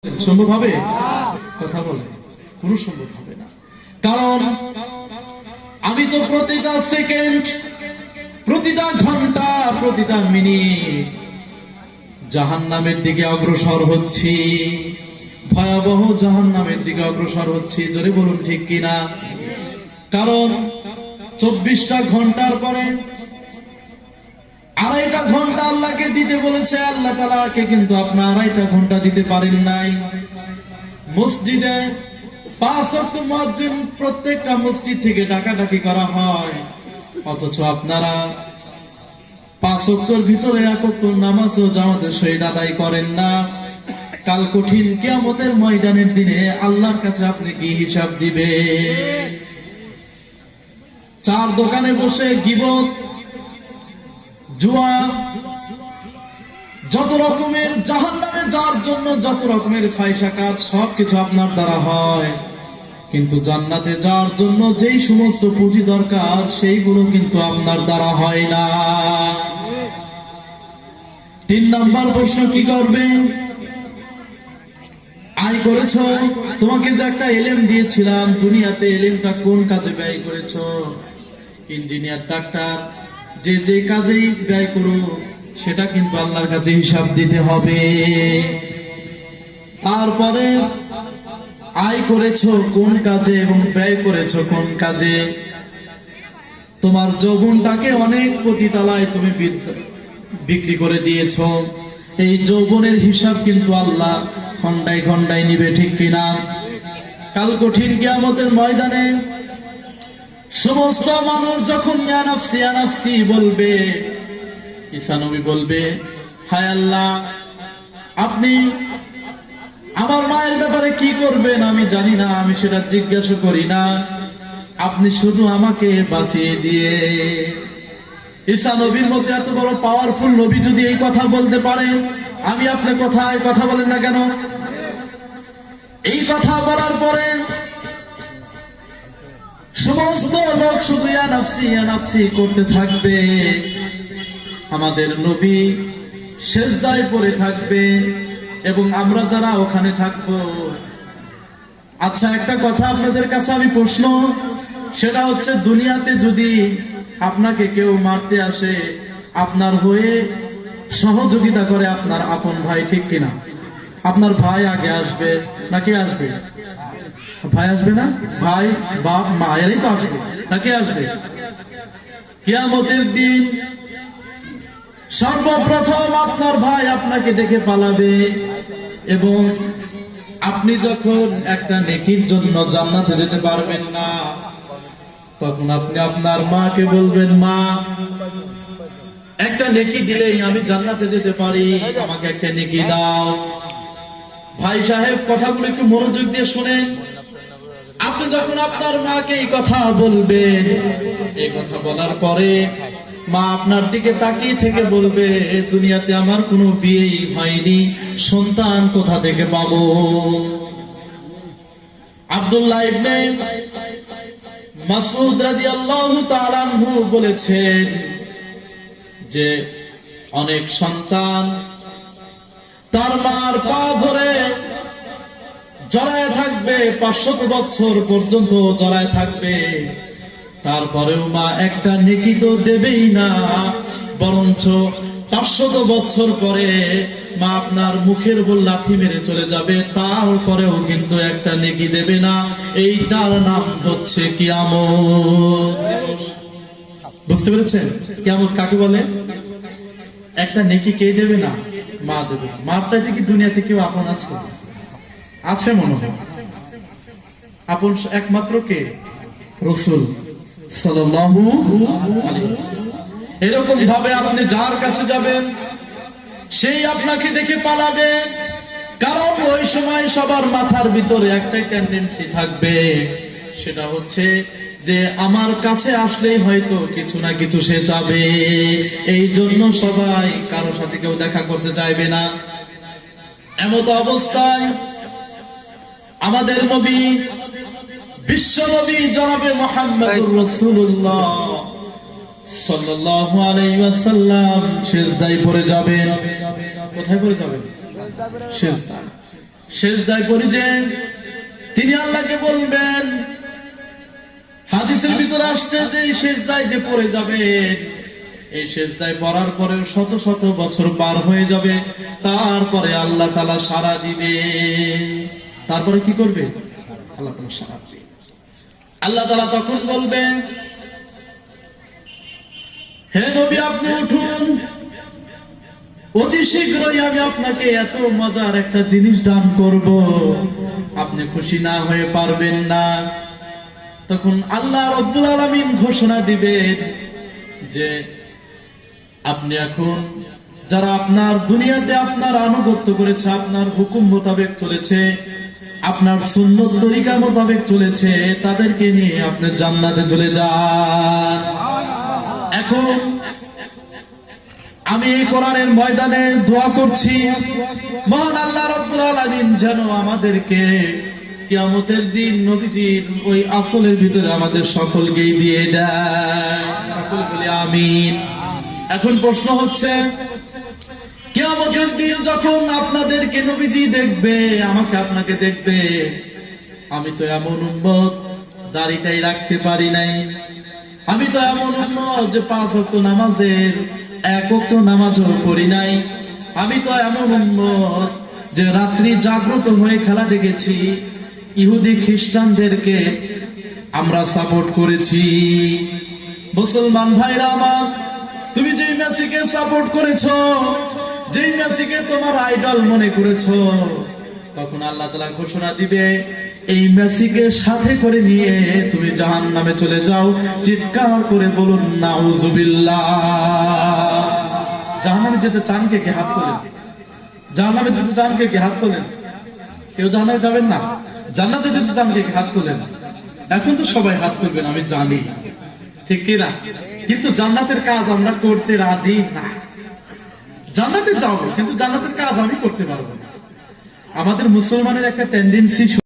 সম্ভব হবে? কথা বলে কোনো সম্ভব হবে না। কারণ আমি তো প্রতিটা সেকেন্ড, প্রতিটা ঘন্টা, প্রতিটা মিনিট জাহান্নামের দিকে অগ্রসর হচ্ছি, ভয়াবহ জাহান্নামের দিকে অগ্রসর হচ্ছি। জোরে বলুন ঠিক কিনা? কারণ 24টা ঘন্টার পরে 2.5 ঘন্টা আল্লাহকে দিতে বলেছে, আল্লাহ তাআলাকে কিন্তু আপনি 2.5 ঘন্টা দিতে পারেন নাই। মসজিদে 5 ওয়াক্ত মুয়াজ্জিন প্রত্যেকটা মসজিদ থেকে ডাকাডাকি করা হয়, অথচ আপনারা 5 ওয়াক্তের ভিতরে 1 ওয়াক্ত নামাজও জামাতের সহিত আদায় করেন না। কাল কঠিন কিয়ামতের ময়দানের দিনে আল্লাহর কাছে আপনি কি হিসাব দিবেন? 4 দোকানে বসে গীবত, জুয়া, যত রকমের জাহান্নামে যাওয়ার জন্য যত রকমের ফায়সা কাজ সবকিছু আপনার দ্বারা হয়, কিন্তু জান্নাতে যাওয়ার জন্য যেই সমস্ত পুঁজি দরকার সেইগুলো কিন্তু আপনার দ্বারা হয় না। 3 নাম্বার প্রশ্ন, কি করবেন? আয় করেছো, তোমাকে যে একটা এলেম দিয়েছিলাম, দুনিয়াতে এলেমটা কোন কাজে ব্যয় করেছো? ইঞ্জিনিয়ার, ডাক্তার, যে যে কাজেই ব্যয় করো সেটা কিন্তু আল্লাহর কাছে হিসাব দিতে হবে। তারপরে আয় করেছো কোন কাজে এবং ব্যয় করেছো কোন কাজে? তোমার যৌবনটাকে অনেক পতিতালায় তুমি বিক্রি করে দিয়েছো, এই যৌবনের হিসাব কিন্তু আল্লাহ খন্ডায় খন্ডায় নিবে, ঠিক কিনা? কাল কঠিন কিয়ামতের ময়দানে সমস্ত মানুষ যখন ইয়া নাফসি ইয়া নাফসি বলবে, ঈসা নবী বলবে, হায় আল্লাহ, আপনি আমার মায়ের ব্যাপারে কি করবেন আমি জানি না, আমি সেটা জিজ্ঞাসা করি না, আপনি শুধু আমাকে বাঁচিয়ে দিয়ে। ঈসা নবীর মধ্যে এত বড় পাওয়ারফুল নবী যদি এই কথা বলতে পারে, আমি আপনি কোথায় কথা বলেন না কেন? এই কথা বলার পরে সমস্ত লোক শুধু ইয়া নাফসি ইয়া নাফসি করতে থাকবে, আমাদের নবী সেজদায় পড়ে থাকবে এবং আমরা যারা ওখানে থাকবো। আচ্ছা, একটা কথা আপনাদের কাছে আমি প্রশ্ন, সেটা হচ্ছে, দুনিয়াতে যদি আপনাকে কেউ মারতে আসে, আপনার হয়ে সহযোগিতা করে আপনার আপন ভাই, ঠিক কিনা? আপনার ভাই আগে আসবে নাকি আসবে? ভাই আসবে না? ভাই, বাপ, মা এরাই তো আসবে, নাকি আসবে? কিয়ামতের দিন সর্বপ্রথম আপনার ভাই আপনাকে দেখে পালাবে এবং আপনি যখন একটা নেকির জন্য জান্নাতে যেতে পারবেন না, তখন আপনি আপনার মাকে বলবেন, মা, একটা নেকি দিলেই আমি জান্নাতে যেতে পারি, আমাকে একটা নেকি দাও। ভাই সাহেব, কথাগুলো একটু মনোযোগ দিয়ে শুনেন। আপনি যখন আপনার মাকে এই কথা বলবেন, এই কথা বলার পরে মা আপনার দিকে তাকিয়ে থেকে বলবে, দুনিয়াতে আমার কোনো বিয়েই হয়নি, সন্তান কোথা থেকে পাবো? আব্দুল্লাহ ইবনে মাসউদ রাদিয়াল্লাহু তাআলা আনহু বলেছেন যে অনেক সন্তান তার মার পা ধরে জড়ায় থাকবে, 500 বছর পর্যন্ত জড়ায় থাকবে, তারপরেও মা একটা নেকি তো দেবেই না, বরঞ্চ 500 বছর পরে মা আপনার মুখের উপর লাথি মেরে চলে যাবে, তারপরেও কিন্তু একটা নেকি দেবে না। এইটার নাম হচ্ছে কিয়ামত দিবস। বুঝতে পেরেছেন কিয়ামত কাকে বলে? একটা নেকি কে দেবে না? মা দেবে না। মার চাইতে কি দুনিয়াতে কেউ আপন আছে? আছে মনে হয়। আপন একমাত্র কে? রাসূল সাল্লাল্লাহু আলাইহি ওয়াসাল্লাম। এরকম ভাবে আপনি যার কাছে যাবেন সেই আপনাকে দেখে পালাবে, কারণ ওই সময় সবার মাথার ভিতরে একটা টেন্ডেন্সি থাকবে, সেটা হচ্ছে যে আমার কাছে আসলেই হয়তো কিছু না কিছু সে চাবে, এই জন্য সবাই কারোর সাথে কেউ দেখা করতে চাইবে না। এমত অবস্থায় আমাদের নবী, বিশ্ব নবী জনাবে মুহাম্মদুর রাসূলুল্লাহ সাল্লাল্লাহু আলাইহি ওয়াসাল্লাম সিজদায় পড়ে যাবেন। কোথায় পড়ে যাবেন? সিজদায়। সেজদায় পড়ে যে তিনি আল্লাহকে বলবেন, হাদিসের ভিতরে আসতে যে এই সেজদায় যে পড়ে যাবে, এই সেজদায় পড়ার পরে শত শত বছর পার হয়ে যাবে, তারপরে আল্লাহ তাআলা সাড়া দিবে। তারপরে কি করবে? আল্লাহ তাআলা সাড়া দিবে। আল্লাহ তাআলা তখন বলবেন, হে নবী আপনি উঠুন, অতি শীঘ্রই আমি আপনাকে এত মজার একটা জিনিস দান করব, আপনি খুশি না হয়ে পারবেন না। তখন আল্লাহ রাব্বুল আলামিন ঘোষণা দিবেন যে আপনি এখন যারা আপনার দুনিয়াতে আপনার আনুগত্য করেছে, আপনার হুকুম মোতাবেক চলেছে, আপনার সুন্নত তরিকা মোতাবেক চলেছে, তাদেরকে নিয়ে আপনি জান্নাতে চলে যান। এখন আমি এই কোরআনের ময়দানে দোয়া করছি, মহান আল্লাহ রাব্বুল আলামিন যেন আমাদেরকে কিয়ামতের দিন নবীজির ওই আসলের ভিতরে আমাদের সকলকেই দিয়ে দেয়। সকল বলি আমিন। এখন প্রশ্ন হচ্ছে, কিয়ামতের দিন যখন আপনাদেরকে নবীজি দেখবে, আমাকে আপনাকে দেখবে, আমি তো এমন উম্মত দাড়িটাই রাখতে পারি নাই, আমি তো এমন উম্মত যে 5 ওয়াক্ত নামাজের 1 ওয়াক্ত নামাজও পড়ি নাই, আমি তো এমন উম্মত যে রাত্রি জাগ্রত হয়ে খেলা দেখেছি, ইহুদি খ্রিস্টানদেরকে আমরা সাপোর্ট করেছি। মুসলমান ভাইরা আমার, তুমি যেই মেসিকে সাপোর্ট করেছো, যেই মেসিকে তোমার আইডল মনে করেছো, তখন আল্লাহ তাআলা ঘোষণা দিবে এই মেসিকে সাথে করে নিয়ে তুমি জাহান্নামে চলে যাও। চিৎকার করে বলুন নাউজুবিল্লাহ। জাহান্নামে যেতে চান কে? কে হাত তোলেন। জাহান্নামে যেতে চান কে? কে হাত তোলেন। কেউ জাহান্নামে যাবেন না? জান্নাতে যেতে চান কে? কে হাত তোলেন। এখন তো সবাই হাত তুলবেন, আমি জানি, ঠিক কি না? কিন্তু জান্নাতের কাজ আমরা করতে রাজি না। জান্নাতে যাবো, কিন্তু জান্নাতের কাজ আমি করতে পারবো না। আমাদের মুসলমানের একটা টেন্ডেন্সি